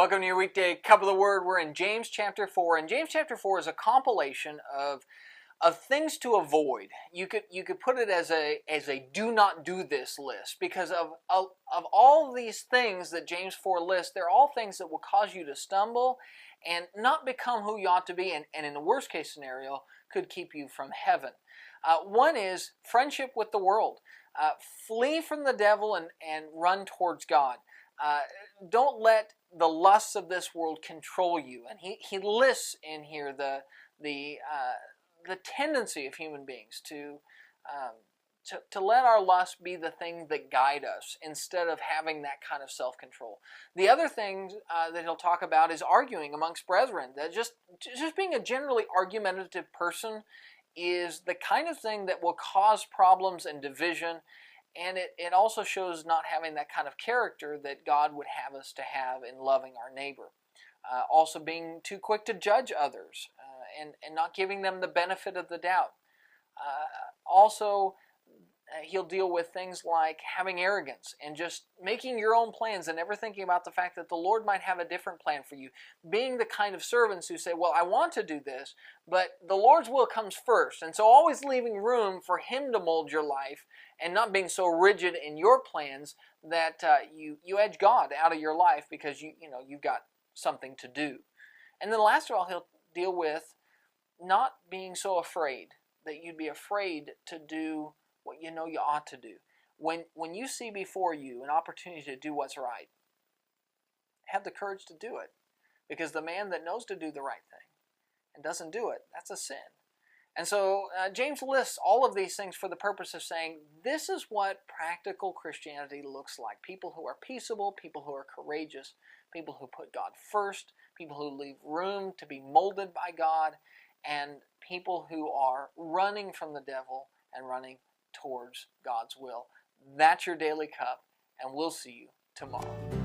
Welcome to your weekday cup of the word. We're in James chapter 4, and James chapter 4 is a compilation of things to avoid. You could put it as a do not do this list, because of all these things that James 4 lists, they're all things that will cause you to stumble and not become who you ought to be, and in the worst case scenario could keep you from heaven. One is friendship with the world. Flee from the devil and run towards God. Don't let the lusts of this world control you. And he lists in here the tendency of human beings to let our lusts be the thing that guide us instead of having that kind of self-control. The other thing that he'll talk about is arguing amongst brethren. That just being a generally argumentative person is the kind of thing that will cause problems and division. And it also shows not having that kind of character that God would have us to have in loving our neighbor. Also being too quick to judge others and not giving them the benefit of the doubt. He'll deal with things like having arrogance and just making your own plans and never thinking about the fact that the Lord might have a different plan for you. Being the kind of servants who say, well, I want to do this, but the Lord's will comes first. And so always leaving room for Him to mold your life and not being so rigid in your plans that you edge God out of your life because you've got something to do. And then last of all, he'll deal with not being so afraid that you'd be afraid to do what you know you ought to do. When you see before you an opportunity to do what's right, have the courage to do it. Because the man that knows to do the right thing and doesn't do it, that's a sin. And so James lists all of these things for the purpose of saying this is what practical Christianity looks like. People who are peaceable, people who are courageous, people who put God first, people who leave room to be molded by God, and people who are running from the devil and running towards God's will. That's your daily cup, and we'll see you tomorrow.